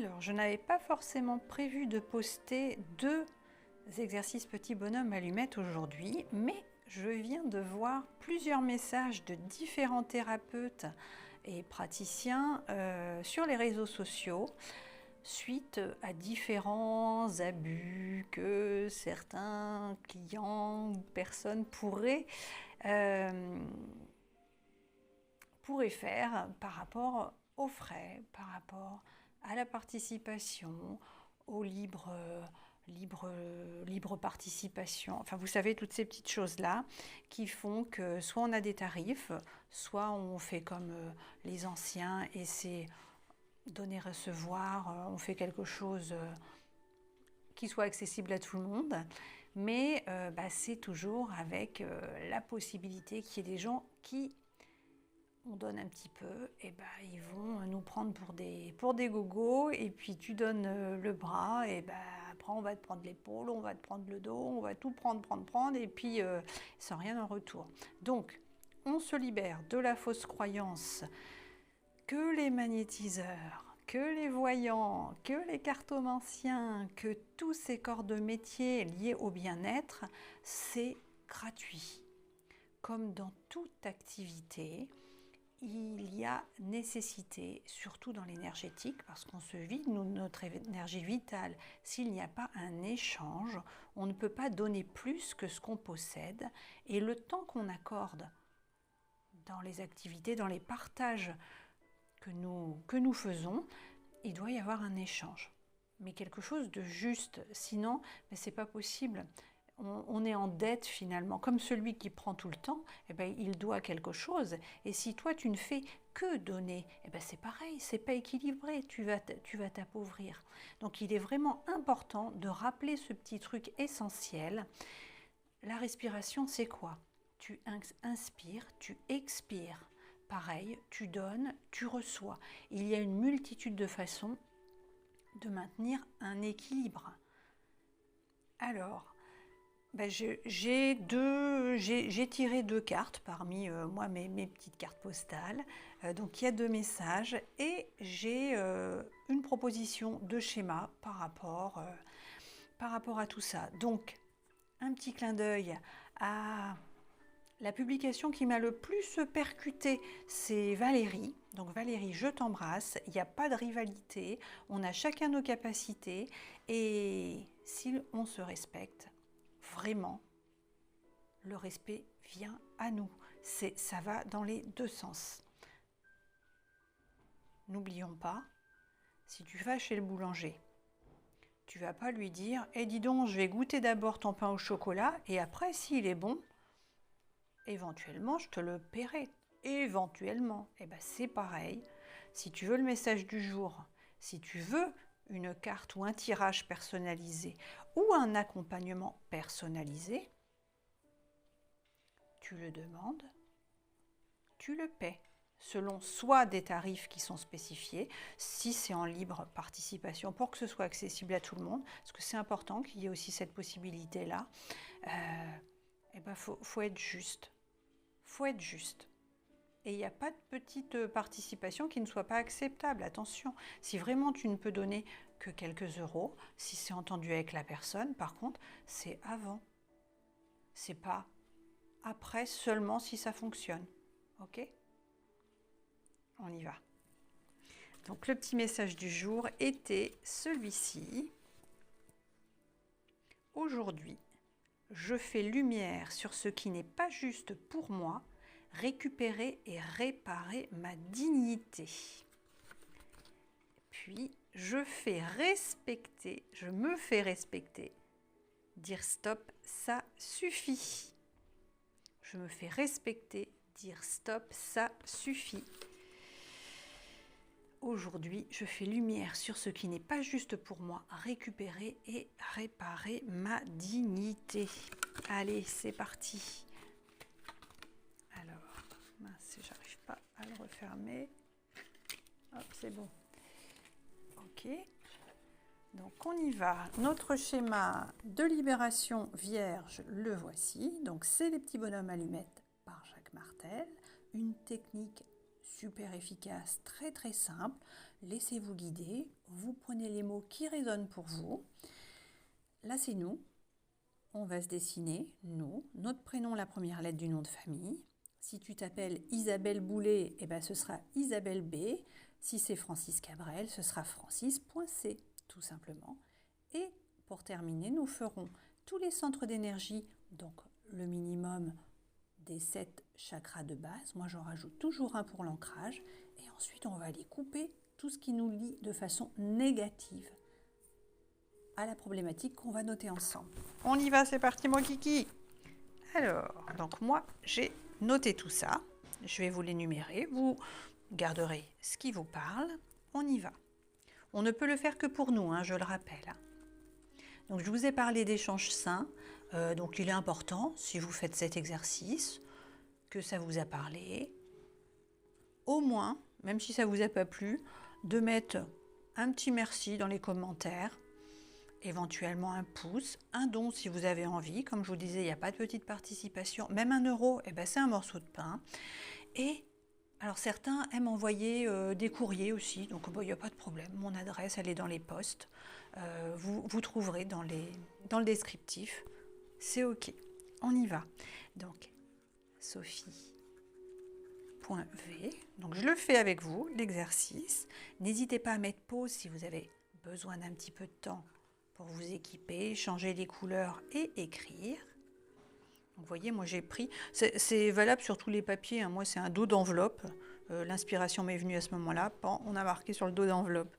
Alors, je n'avais pas forcément prévu de poster 2 exercices petits bonhommes allumettes aujourd'hui, mais je viens de voir plusieurs messages de différents thérapeutes et praticiens sur les réseaux sociaux suite à différents abus que certains clients ou personnes pourraient faire par rapport aux frais, par rapport à la participation, au libre participation. Enfin, vous savez, toutes ces petites choses-là qui font que soit on a des tarifs, soit on fait comme les anciens et c'est donner-recevoir, on fait quelque chose qui soit accessible à tout le monde, mais c'est toujours avec la possibilité qu'il y ait des gens qui on donne un petit peu, et ils vont nous prendre pour des gogos, et puis tu donnes le bras, et après on va te prendre l'épaule, on va te prendre le dos, on va tout prendre, et puis sans rien en retour. Donc, on se libère de la fausse croyance que les magnétiseurs, que les voyants, que les cartomanciens, que tous ces corps de métier liés au bien-être, c'est gratuit. Comme dans toute activité, il y a nécessité, surtout dans l'énergétique, parce qu'on se vide notre énergie vitale. S'il n'y a pas un échange, on ne peut pas donner plus que ce qu'on possède. Et le temps qu'on accorde dans les activités, dans les partages que nous faisons, il doit y avoir un échange. Mais quelque chose de juste, sinon, ce n'est pas possible. On est en dette finalement, comme celui qui prend tout le temps, il doit quelque chose. Et si toi tu ne fais que donner, c'est pareil, c'est pas équilibré, tu vas t'appauvrir. Donc il est vraiment important de rappeler ce petit truc essentiel. La respiration, c'est quoi? Tu inspires, tu expires. Pareil, tu donnes, tu reçois. Il y a une multitude de façons de maintenir un équilibre. Alors, j'ai tiré 2 cartes parmi mes petites cartes postales. Donc il y a 2 messages et j'ai une proposition de schéma par rapport à tout ça. Donc un petit clin d'œil à la publication qui m'a le plus percuté, c'est Valérie. Donc Valérie, je t'embrasse. Il n'y a pas de rivalité. On a chacun nos capacités. Et si on se respecte, vraiment, le respect vient à nous. Ça va dans les 2 sens. N'oublions pas, si tu vas chez le boulanger, tu vas pas lui dire « Eh dis donc, je vais goûter d'abord ton pain au chocolat et après, s'il est bon, éventuellement, je te le paierai. » Éventuellement. C'est pareil. Si tu veux le message du jour, si tu veux une carte ou un tirage personnalisé ou un accompagnement personnalisé, tu le demandes, tu le paies, selon soit des tarifs qui sont spécifiés, si c'est en libre participation, pour que ce soit accessible à tout le monde, parce que c'est important qu'il y ait aussi cette possibilité-là, faut être juste. Faut être juste. Et il n'y a pas de petite participation qui ne soit pas acceptable, attention. Si vraiment tu ne peux donner que quelques euros, si c'est entendu avec la personne, par contre, c'est avant. C'est pas après seulement si ça fonctionne. Ok? On y va. Donc le petit message du jour était celui-ci. Aujourd'hui, je fais lumière sur ce qui n'est pas juste pour moi, récupérer et réparer ma dignité. Puis, je me fais respecter. Dire stop, ça suffit. Je me fais respecter, dire stop, ça suffit. Aujourd'hui, je fais lumière sur ce qui n'est pas juste pour moi, récupérer et réparer ma dignité. Allez, c'est parti. Alors, mince, j'arrive pas à le refermer. Hop, c'est bon. Ok. Donc, on y va. Notre schéma de libération vierge, le voici. Donc, c'est les petits bonhommes allumettes par Jacques Martel. Une technique super efficace, très très simple, laissez-vous guider, vous prenez les mots qui résonnent pour vous. Là, c'est nous. On va se dessiner, nous, notre prénom, la première lettre du nom de famille. Si tu t'appelles Isabelle Boulet, eh ben, ce sera Isabelle B. Si c'est Francis Cabrel, ce sera Francis.c, tout simplement. Et pour terminer, nous ferons tous les centres d'énergie, donc le minimum des 7 chakras de base. Moi, j'en rajoute toujours un pour l'ancrage. Et ensuite, on va aller couper tout ce qui nous lie de façon négative à la problématique qu'on va noter ensemble. On y va, c'est parti mon kiki. Alors, donc moi, j'ai noté tout ça. Je vais vous l'énumérer. Vous garderez ce qui vous parle. On y va. On ne peut le faire que pour nous, je le rappelle. Donc, je vous ai parlé d'échanges sains. Donc, il est important, si vous faites cet exercice, que ça vous a parlé. Au moins, même si ça ne vous a pas plu, de mettre un petit merci dans les commentaires. Éventuellement un pouce, un don si vous avez envie. Comme je vous disais, il n'y a pas de petite participation. Même 1 euro, c'est un morceau de pain. Et alors certains aiment envoyer des courriers aussi, donc il n'y a pas de problème. Mon adresse, elle est dans les posts. Vous trouverez dans le descriptif. C'est OK. On y va. Donc, Sophie.v. Donc, je le fais avec vous, l'exercice. N'hésitez pas à mettre pause si vous avez besoin d'un petit peu de temps pour vous équiper, changer les couleurs et écrire. Vous voyez, moi j'ai pris, c'est valable sur tous les papiers, moi c'est un dos d'enveloppe, l'inspiration m'est venue à ce moment-là, on a marqué sur le dos d'enveloppe.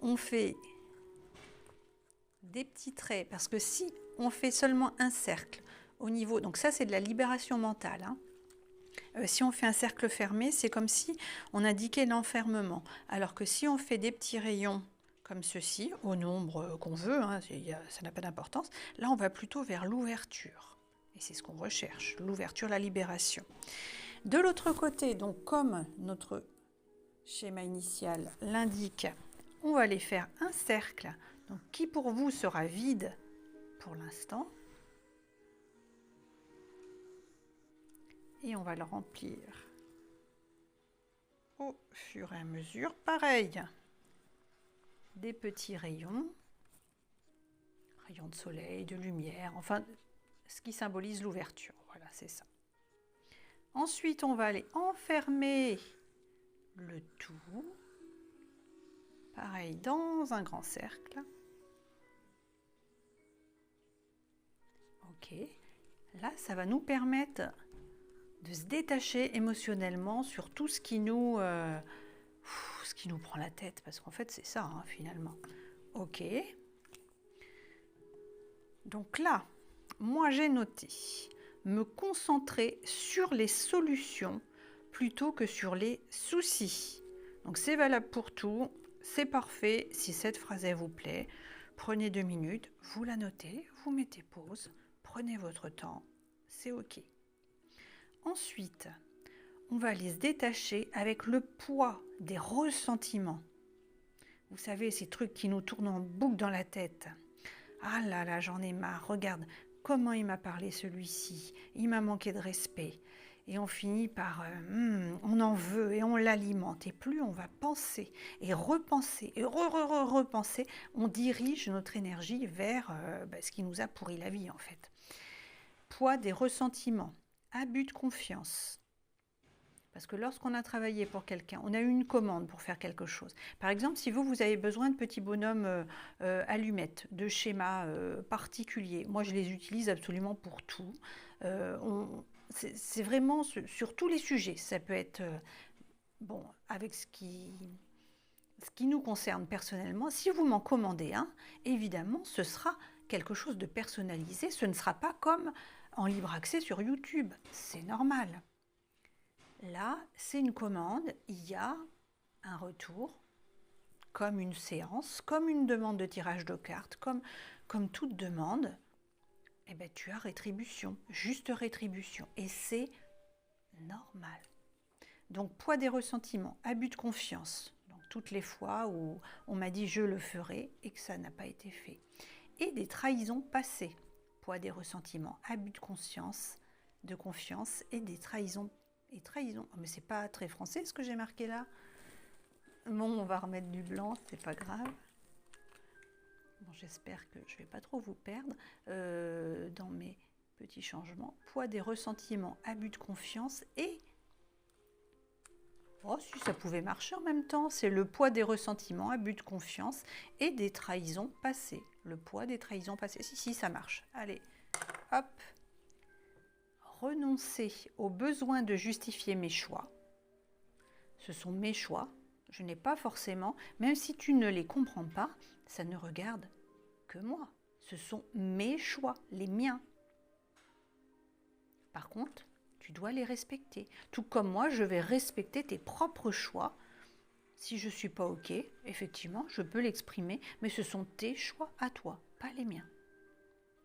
On fait des petits traits, parce que si on fait seulement un cercle au niveau, donc ça c'est de la libération mentale, si on fait un cercle fermé, c'est comme si on indiquait l'enfermement, alors que si on fait des petits rayons, comme ceci, au nombre qu'on veut, ça n'a pas d'importance. Là, on va plutôt vers l'ouverture. Et c'est ce qu'on recherche, l'ouverture, la libération. De l'autre côté, donc comme notre schéma initial l'indique, on va aller faire un cercle, donc, qui pour vous sera vide pour l'instant. Et on va le remplir au fur et à mesure. Pareil. Des petits rayons de soleil, de lumière, enfin, ce qui symbolise l'ouverture. Voilà, c'est ça. Ensuite, on va aller enfermer le tout. Pareil, dans un grand cercle. OK. Là, ça va nous permettre de se détacher émotionnellement sur tout ce qui nous prend la tête, parce qu'en fait c'est ça finalement. OK. Donc là, moi j'ai noté me concentrer sur les solutions plutôt que sur les soucis. Donc c'est valable pour tout, c'est parfait. Si cette phrase elle vous plaît, prenez 2 minutes, vous la notez, vous mettez pause, prenez votre temps, c'est OK. Ensuite, on va aller se détacher avec le poids des ressentiments. Vous savez, ces trucs qui nous tournent en boucle dans la tête. Ah là là, j'en ai marre, regarde comment il m'a parlé celui-ci, il m'a manqué de respect. Et on finit par, on en veut et on l'alimente. Et plus on va penser et repenser et repenser, on dirige notre énergie vers ce qui nous a pourri la vie en fait. Poids des ressentiments, abus de confiance. Parce que lorsqu'on a travaillé pour quelqu'un, on a eu une commande pour faire quelque chose. Par exemple, si vous avez besoin de petits bonhommes allumettes, de schémas particuliers, moi je les utilise absolument pour tout. C'est vraiment sur tous les sujets. Ça peut être, avec ce qui nous concerne personnellement. Si vous m'en commandez un, évidemment, ce sera quelque chose de personnalisé. Ce ne sera pas comme en libre accès sur YouTube. C'est normal. Là, c'est une commande, il y a un retour, comme une séance, comme une demande de tirage de cartes, comme toute demande, tu as rétribution, juste rétribution, et c'est normal. Donc, poids des ressentiments, abus de confiance, donc toutes les fois où on m'a dit je le ferai et que ça n'a pas été fait. Et des trahisons passées, poids des ressentiments, abus de confiance et des trahisons. Et trahison, mais c'est pas très français ce que j'ai marqué là. Bon, on va remettre du blanc, c'est pas grave. Bon, j'espère que je vais pas trop vous perdre dans mes petits changements. Poids des ressentiments, abus de confiance et... Oh, si ça pouvait marcher en même temps, c'est le poids des ressentiments, abus de confiance et des trahisons passées. Le poids des trahisons passées. Si, ça marche. Allez, hop. Renoncer au besoin de justifier mes choix. Ce sont mes choix. Je n'ai pas forcément, même si tu ne les comprends pas, ça ne regarde que moi. Ce sont mes choix, les miens. Par contre, tu dois les respecter. Tout comme moi, je vais respecter tes propres choix. Si je ne suis pas OK, effectivement, je peux l'exprimer, mais ce sont tes choix à toi, pas les miens.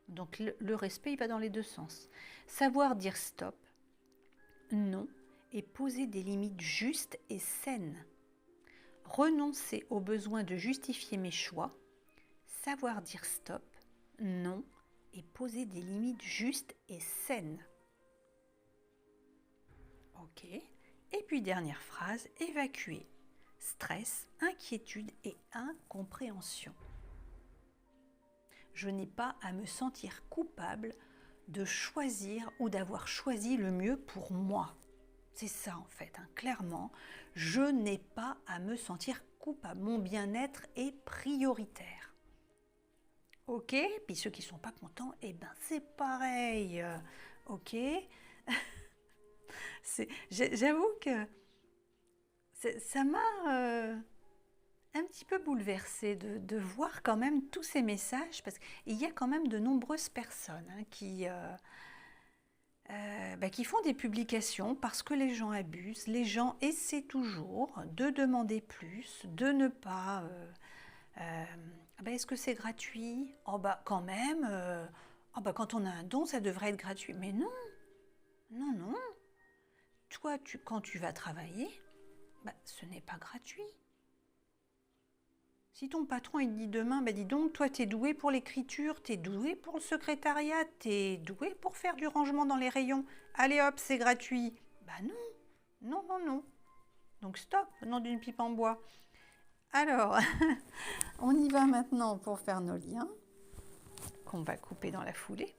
Donc le respect, il va dans les deux sens. Savoir dire stop, non, et poser des limites justes et saines. Renoncer au besoin de justifier mes choix, savoir dire stop, non, et poser des limites justes et saines. OK. Et puis dernière phrase, évacuer stress, inquiétude et incompréhension. Je n'ai pas à me sentir coupable de choisir ou d'avoir choisi le mieux pour moi. C'est ça en fait, hein. Clairement, je n'ai pas à me sentir coupable. Mon bien-être est prioritaire. OK. Puis ceux qui ne sont pas contents, eh ben c'est pareil. OK. J'avoue que ça m'a un petit peu bouleversée de voir quand même tous ces messages, parce qu'il y a quand même de nombreuses personnes qui font des publications parce que les gens abusent, les gens essaient toujours de demander plus, de ne pas... est-ce que c'est gratuit? Oh quand même, quand on a un don, ça devrait être gratuit. Mais non, non. Toi, quand tu vas travailler, ce n'est pas gratuit. Si ton patron il dit demain, dis donc, toi tu es doué pour l'écriture, tu es doué pour le secrétariat, tu es doué pour faire du rangement dans les rayons, allez hop, c'est gratuit. Non. Donc stop, nom d'une pipe en bois. Alors, on y va maintenant pour faire nos liens, qu'on va couper dans la foulée.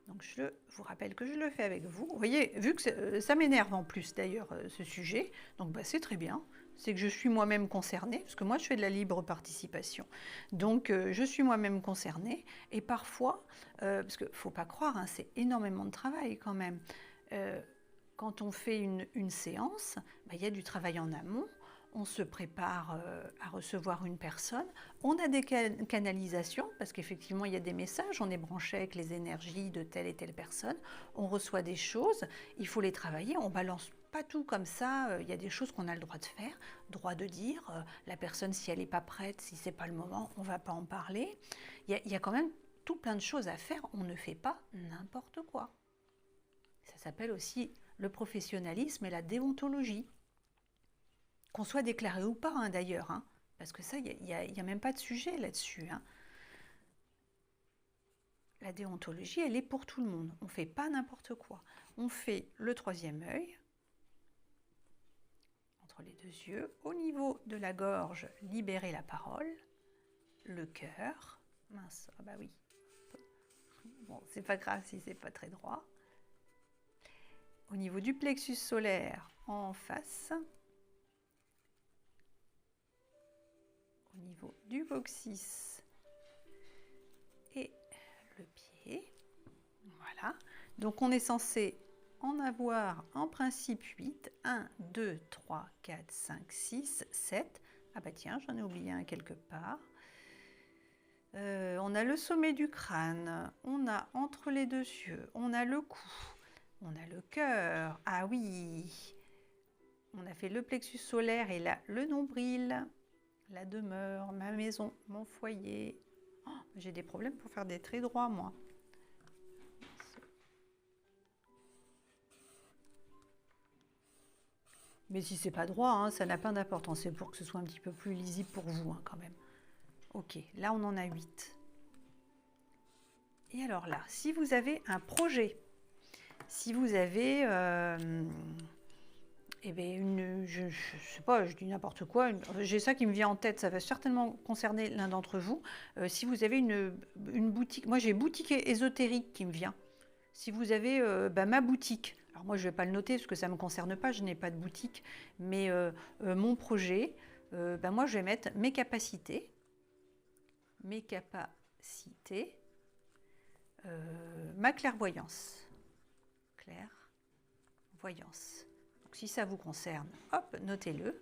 Donc je vous rappelle que je le fais avec vous. Vous voyez, vu que ça m'énerve en plus d'ailleurs ce sujet, donc c'est très bien. C'est que je suis moi-même concernée, parce que moi je fais de la libre participation. Donc je suis moi-même concernée, et parfois, parce qu'il ne faut pas croire, hein, c'est énormément de travail quand même. Quand on fait une séance, il y a du travail en amont, on se prépare à recevoir une personne, on a des canalisations, parce qu'effectivement il y a des messages, on est branché avec les énergies de telle et telle personne, on reçoit des choses, il faut les travailler, on balance pas tout comme ça, il y a des choses qu'on a le droit de faire, droit de dire, la personne si elle n'est pas prête, si c'est pas le moment, on va pas en parler. Il y a quand même tout plein de choses à faire, on ne fait pas n'importe quoi. Ça s'appelle aussi le professionnalisme et la déontologie. Qu'on soit déclaré ou pas, hein, d'ailleurs, hein, parce que ça, il n'y a même pas de sujet là-dessus. Hein. La déontologie, elle est pour tout le monde. On ne fait pas n'importe quoi. On fait le troisième œil, entre les deux yeux, au niveau de la gorge, libérer la parole, le cœur, mince, oui, bon, c'est pas grave si c'est pas très droit, au niveau du plexus solaire, en face, au niveau du coccyx et le pied. Voilà. Donc on est censé en avoir en principe 8. 1, 2, 3, 4, 5, 6, 7. Ah tiens, j'en ai oublié un quelque part. On a le sommet du crâne, on a entre les deux yeux, on a le cou, on a le cœur. Ah oui, on a fait le plexus solaire et là le nombril. La demeure, ma maison, mon foyer. Oh, j'ai des problèmes pour faire des traits droits, moi. Mais si c'est pas droit, hein, ça n'a pas d'importance. C'est pour que ce soit un petit peu plus lisible pour vous, hein, quand même. Ok, là on en a 8. Et alors là, si vous avez un projet, si vous avez Eh bien, je ne sais pas, je dis n'importe quoi. J'ai ça qui me vient en tête. Ça va certainement concerner l'un d'entre vous. Si vous avez une boutique, moi j'ai boutique ésotérique qui me vient. Si vous avez ma boutique, alors moi je ne vais pas le noter parce que ça ne me concerne pas, je n'ai pas de boutique, mais mon projet, moi je vais mettre mes capacités, ma clairvoyance. Clairvoyance. Donc, si ça vous concerne, hop, notez-le.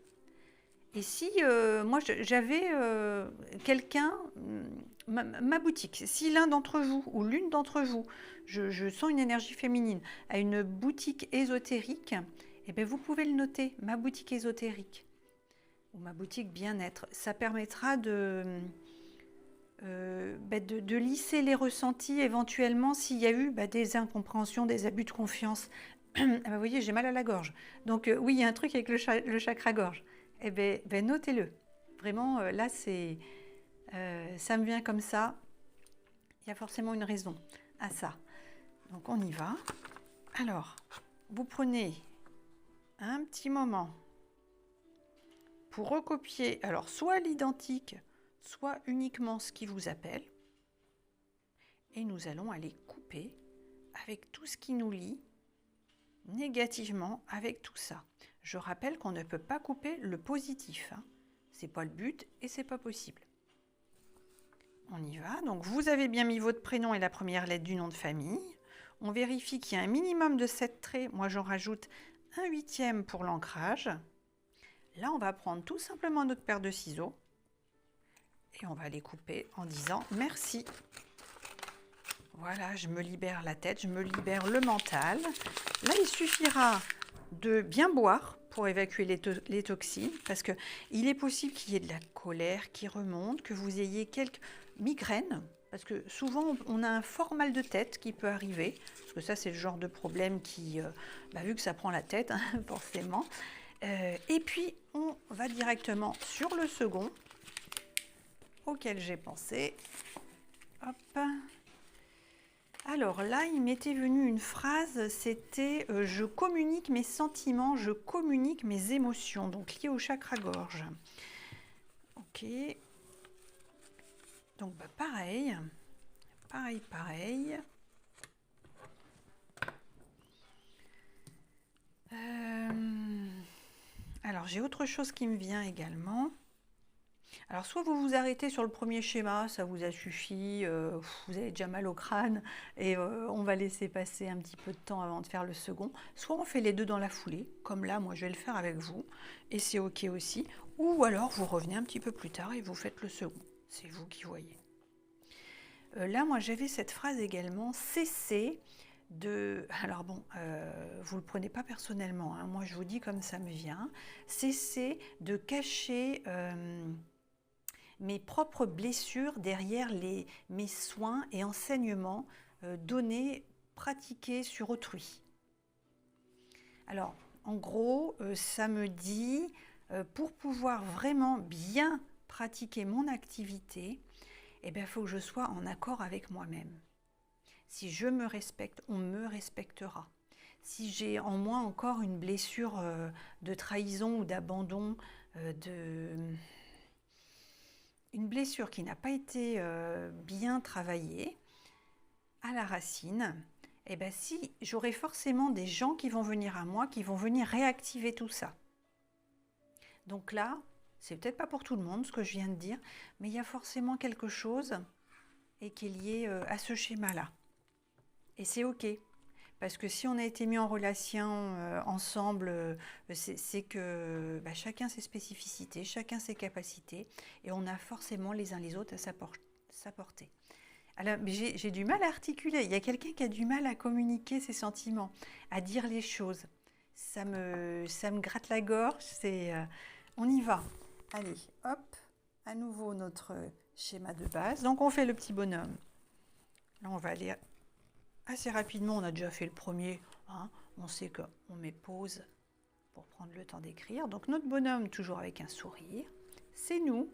Et si moi j'avais quelqu'un, ma boutique, si l'un d'entre vous ou l'une d'entre vous, je sens une énergie féminine, a une boutique ésotérique, eh bien vous pouvez le noter, ma boutique ésotérique ou ma boutique bien-être. Ça permettra de lisser les ressentis éventuellement s'il y a eu des incompréhensions, des abus de confiance. Vous voyez, j'ai mal à la gorge. Donc oui, il y a un truc avec le chakra-gorge. Eh bien, notez-le. Vraiment, là, ça me vient comme ça. Il y a forcément une raison à ça. Donc, on y va. Alors, vous prenez un petit moment pour recopier, alors, soit l'identique, soit uniquement ce qui vous appelle. Et nous allons aller couper avec tout ce qui nous lie négativement avec tout ça. Je rappelle qu'on ne peut pas couper le positif. C'est pas le but et c'est pas possible. On y va. Donc vous avez bien mis votre prénom et la première lettre du nom de famille. On vérifie qu'il y a un minimum de 7 traits. Moi j'en rajoute un 8e pour l'ancrage. Là on va prendre tout simplement notre paire de ciseaux et on va les couper en disant merci. Voilà, je me libère la tête, je me libère le mental. Là, il suffira de bien boire pour évacuer les toxines, parce qu'il est possible qu'il y ait de la colère qui remonte, que vous ayez quelques migraines, parce que souvent, on a un fort mal de tête qui peut arriver, parce que ça, c'est le genre de problème qui, vu que ça prend la tête, forcément. Et puis, on va directement sur le second, auquel j'ai pensé. Hop. Alors là, il m'était venu une phrase, c'était « je communique mes sentiments, je communique mes émotions », donc lié au chakra-gorge. Ok. Donc pareil. Alors j'ai autre chose qui me vient également. Alors soit vous vous arrêtez sur le premier schéma, ça vous a suffi, vous avez déjà mal au crâne et on va laisser passer un petit peu de temps avant de faire le second. Soit on fait les deux dans la foulée, comme là moi je vais le faire avec vous et c'est ok aussi. Ou alors vous revenez un petit peu plus tard et vous faites le second, c'est vous qui voyez. Là moi j'avais cette phrase également, cessez de... Alors bon, vous ne le prenez pas personnellement, hein, moi je vous dis comme ça me vient, cessez de cacher... mes propres blessures derrière mes soins et enseignements donnés, pratiqués sur autrui. Alors, en gros, ça me dit, pour pouvoir vraiment bien pratiquer mon activité, il faut que je sois en accord avec moi-même. Si je me respecte, on me respectera. Si j'ai en moi encore une blessure de trahison ou d'abandon, une blessure qui n'a pas été bien travaillée à la racine, si j'aurai forcément des gens qui vont venir à moi, qui vont venir réactiver tout ça. Donc là, c'est peut-être pas pour tout le monde ce que je viens de dire, mais il y a forcément quelque chose et qui est lié à ce schéma-là. Et c'est ok. Parce que si on a été mis en relation ensemble, c'est que chacun ses spécificités, chacun ses capacités, et on a forcément les uns les autres à s'apporter. Alors, j'ai du mal à articuler. Il y a quelqu'un qui a du mal à communiquer ses sentiments, à dire les choses. Ça me gratte la gorge. On y va. Allez, hop, à nouveau notre schéma de base. Donc, on fait le petit bonhomme. Là, on va aller... Assez rapidement, on a déjà fait le premier, hein. On sait qu'on met pause pour prendre le temps d'écrire. Donc notre bonhomme, toujours avec un sourire, c'est nous.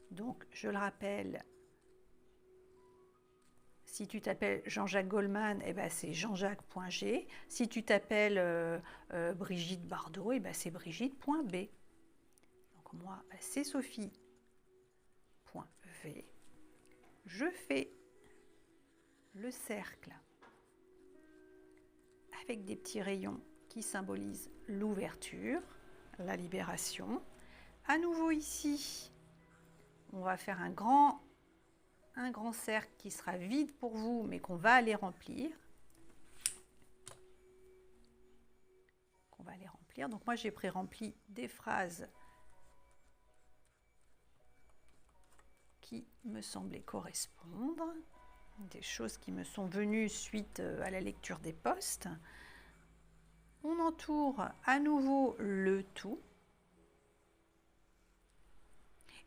Donc je le rappelle, Si tu t'appelles Jean-Jacques Goldman, eh ben c'est jean-jacques.g. Si tu t'appelles Brigitte Bardot, eh ben c'est brigitte.b. Donc moi, c'est sophie.v. Je fais le cercle avec des petits rayons qui symbolisent l'ouverture, la libération. À nouveau ici, on va faire un grand cercle qui sera vide pour vous, mais qu'on va aller remplir. Donc moi, j'ai pré-rempli des phrases qui me semblaient correspondre, des choses qui me sont venues suite à la lecture des posts. On entoure à nouveau le tout.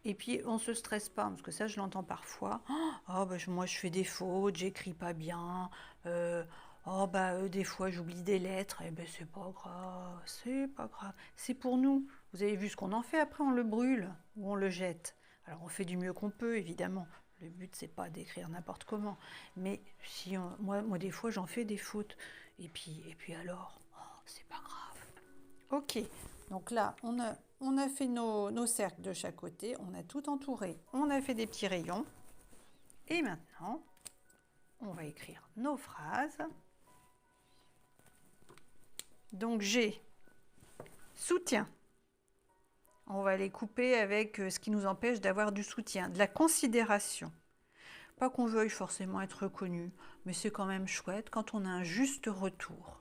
Et puis, on ne se stresse pas, parce que ça, je l'entends parfois. Oh, bah, moi, je fais des fautes, j'écris pas bien. Des fois, j'oublie des lettres. Eh ben, c'est pas grave, c'est pas grave. C'est pour nous. Vous avez vu ce qu'on en fait, après, on le brûle ou on le jette. Alors, on fait du mieux qu'on peut, évidemment. Le but, c'est pas d'écrire n'importe comment. Mais si moi, des fois, j'en fais des fautes. Et puis alors, c'est pas grave. Ok, donc là, on a fait nos cercles de chaque côté, on a tout entouré, on a fait des petits rayons. Et maintenant, on va écrire nos phrases. Donc j'ai soutien. On va les couper avec ce qui nous empêche d'avoir du soutien, de la considération. Pas qu'on veuille forcément être reconnu, mais c'est quand même chouette quand on a un juste retour.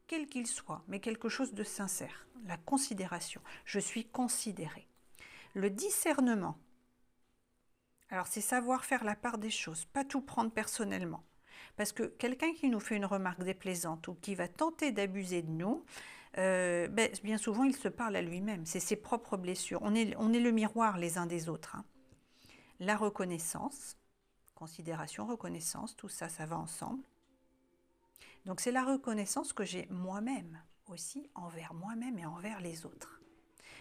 Quel qu'il soit, mais quelque chose de sincère. La considération. Je suis considérée. Le discernement. Alors, c'est savoir faire la part des choses, pas tout prendre personnellement. Parce que quelqu'un qui nous fait une remarque déplaisante ou qui va tenter d'abuser de nous, bien souvent, il se parle à lui-même. C'est ses propres blessures. On est le miroir les uns des autres. La reconnaissance, considération, reconnaissance, tout ça, ça va ensemble. Donc c'est la reconnaissance que j'ai moi-même aussi envers moi-même et envers les autres.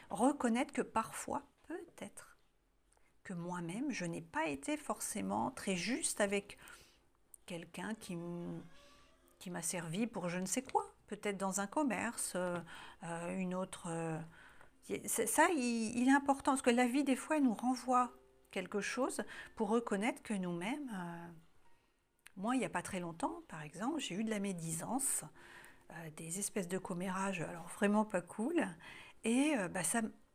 Reconnaître que parfois, peut-être, que moi-même, je n'ai pas été forcément très juste avec quelqu'un qui m'a servi pour je ne sais quoi. Peut-être dans un commerce, une autre... ça, il est important, parce que la vie, des fois, elle nous renvoie quelque chose pour reconnaître que nous-mêmes... Moi, il n'y a pas très longtemps, par exemple, j'ai eu de la médisance, des espèces de commérages, alors vraiment pas cool. Et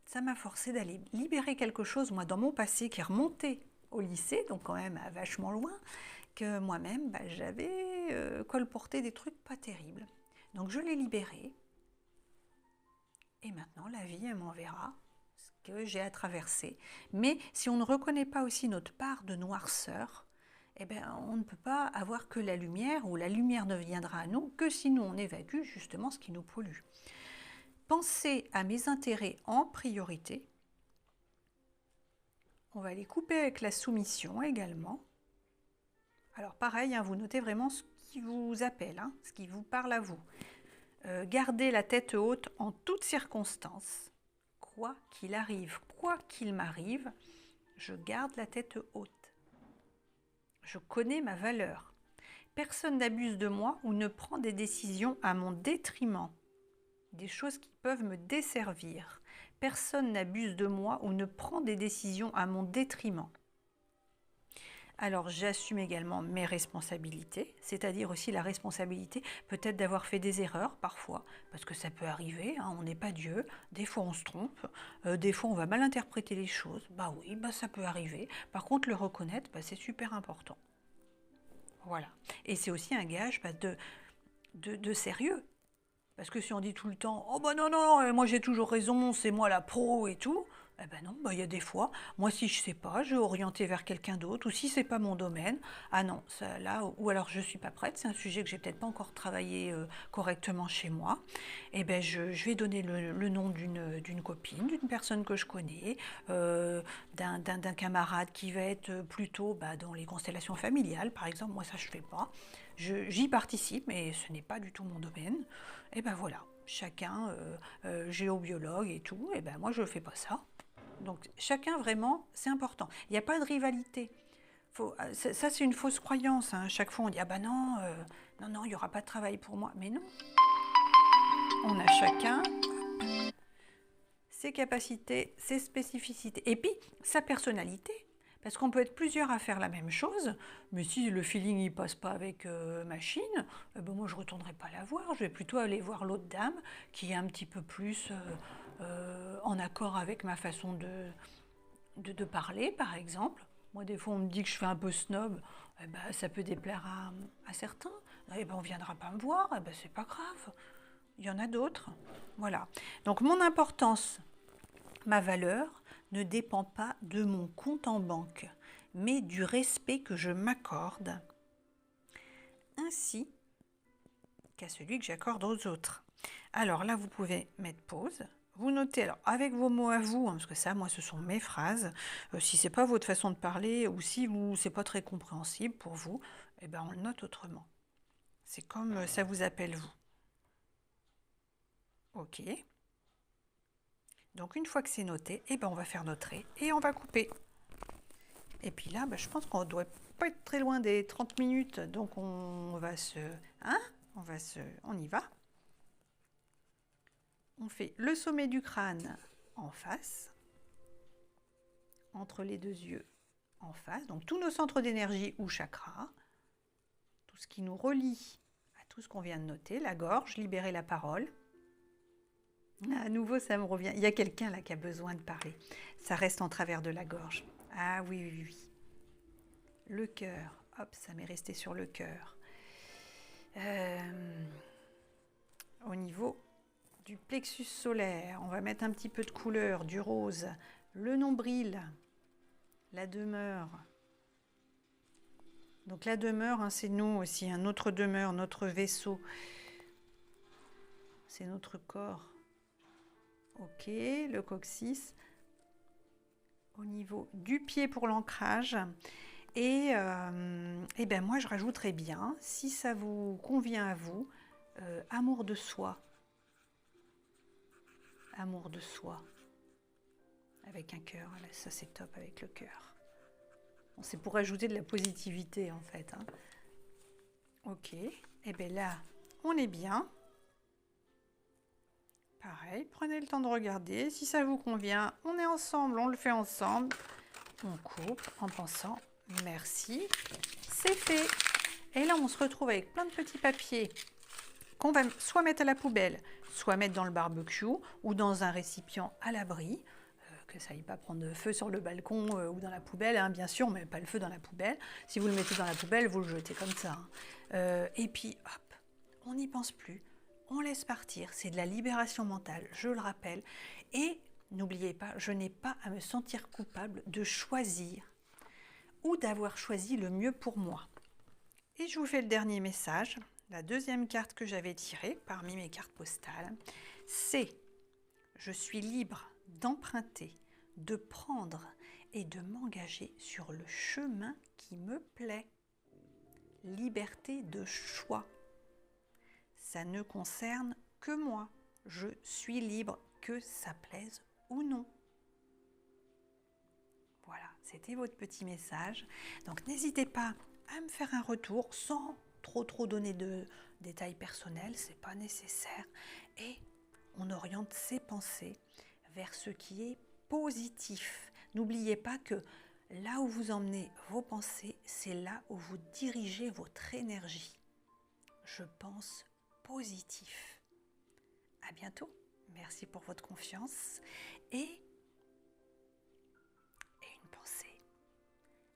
ça m'a forcé d'aller libérer quelque chose, moi, dans mon passé, qui est remonté au lycée, donc quand même vachement loin, que moi-même, j'avais colporté des trucs pas terribles. Donc je l'ai libéré. Et maintenant, la vie, elle m'enverra ce que j'ai à traverser. Mais si on ne reconnaît pas aussi notre part de noirceur, on ne peut pas avoir que la lumière, ou la lumière ne viendra à nous que si nous on évacue justement ce qui nous pollue. Pensez à mes intérêts en priorité. On va les couper avec la soumission également. Alors pareil, vous notez vraiment ce qui vous appelle, ce qui vous parle à vous. Gardez la tête haute en toutes circonstances. Quoi qu'il arrive, quoi qu'il m'arrive, je garde la tête haute. Je connais ma valeur. Personne n'abuse de moi ou ne prend des décisions à mon détriment. Des choses qui peuvent me desservir. Personne n'abuse de moi ou ne prend des décisions à mon détriment. Alors j'assume également mes responsabilités, c'est-à-dire aussi la responsabilité peut-être d'avoir fait des erreurs parfois, parce que ça peut arriver, on n'est pas Dieu, des fois on se trompe, des fois on va mal interpréter les choses, ça peut arriver. Par contre le reconnaître, c'est super important. Voilà. Et c'est aussi un gage de sérieux. Parce que si on dit tout le temps « Oh non, moi j'ai toujours raison, c'est moi la pro et tout », non, y a des fois, moi si je sais pas, je vais orienter vers quelqu'un d'autre, ou si c'est pas mon domaine, ah non, ça, là, ou alors je suis pas prête, c'est un sujet que j'ai peut-être pas encore travaillé correctement chez moi, je vais donner le nom d'une copine, d'une personne que je connais, d'un camarade qui va être plutôt dans les constellations familiales, par exemple, moi ça je fais pas, j'y participe, mais ce n'est pas du tout mon domaine, voilà, chacun, géobiologue et tout, moi je fais pas ça. Donc chacun vraiment, c'est important. Il n'y a pas de rivalité. ça c'est une fausse croyance. Hein. À chaque fois, on dit « Ah ben non, non, il n'y aura pas de travail pour moi. » Mais non, on a chacun ses capacités, ses spécificités. Et puis, sa personnalité. Parce qu'on peut être plusieurs à faire la même chose, mais si le feeling ne passe pas avec machine, ben moi je ne retournerai pas la voir. Je vais plutôt aller voir l'autre dame qui est un petit peu plus en accord avec ma façon de parler, par exemple. Moi, des fois, on me dit que je fais un peu snob. Eh ben, ça peut déplaire à certains. Eh ben, on ne viendra pas me voir. Eh ben, c'est pas grave. Il y en a d'autres. Voilà. Donc, mon importance, ma valeur, ne dépend pas de mon compte en banque, mais du respect que je m'accorde, ainsi qu'à celui que j'accorde aux autres. Alors là, vous pouvez mettre pause. Vous notez, alors avec vos mots à vous, hein, parce que ça, moi, ce sont mes phrases. Si c'est pas votre façon de parler ou si c'est pas très compréhensible pour vous, eh ben on le note autrement. C'est comme ça vous appelle vous. Ok. Donc une fois que c'est noté, eh ben on va faire notre trait et on va couper. Et puis là, je pense qu'on ne doit pas être très loin des 30 minutes, donc on va se... Hein, on y va. On fait le sommet du crâne en face, entre les deux yeux en face, donc tous nos centres d'énergie ou chakras, tout ce qui nous relie à tout ce qu'on vient de noter, la gorge, libérer la parole. À nouveau, ça me revient. Il y a quelqu'un là qui a besoin de parler. Ça reste en travers de la gorge. Ah oui, oui, oui. Le cœur. Hop, ça m'est resté sur le cœur. Au niveau du plexus solaire, on va mettre un petit peu de couleur, du rose. Le nombril, la demeure. Donc la demeure, hein, c'est nous aussi, notre demeure, notre vaisseau. C'est notre corps. Ok, le coccyx. Au niveau du pied pour l'ancrage. Et ben moi, je rajouterais bien, si ça vous convient à vous, amour de soi. Amour de soi. Avec un cœur, ça c'est top avec le cœur. Bon, c'est pour ajouter de la positivité en fait. Hein. Ok, et bien là, on est bien. Pareil, prenez le temps de regarder. Si ça vous convient, on est ensemble, on le fait ensemble. On coupe en pensant merci, c'est fait. Et là, on se retrouve avec plein de petits papiers qu'on va soit mettre à la poubelle, soit mettre dans le barbecue ou dans un récipient à l'abri, que ça n'aille pas prendre feu sur le balcon ou dans la poubelle, hein, bien sûr, on ne met pas le feu dans la poubelle. Si vous le mettez dans la poubelle, vous le jetez comme ça. Hein. Et puis, hop, on n'y pense plus. On laisse partir, c'est de la libération mentale, je le rappelle. Et n'oubliez pas, je n'ai pas à me sentir coupable de choisir ou d'avoir choisi le mieux pour moi. Et je vous fais le dernier message. La deuxième carte que j'avais tirée parmi mes cartes postales, c'est « Je suis libre d'emprunter, de prendre et de m'engager sur le chemin qui me plaît. Liberté de choix. Ça ne concerne que moi. Je suis libre que ça plaise ou non. » Voilà, c'était votre petit message. Donc n'hésitez pas à me faire un retour sans trop donner de détails personnels, c'est pas nécessaire. Et on oriente ses pensées vers ce qui est positif. N'oubliez pas que là où vous emmenez vos pensées, c'est là où vous dirigez votre énergie. Je pense positif. À bientôt. Merci pour votre confiance et une pensée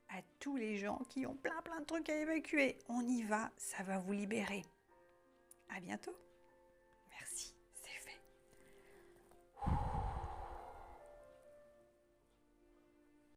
à tous les gens qui ont plein de trucs à évacuer. On y va, ça va vous libérer. À bientôt.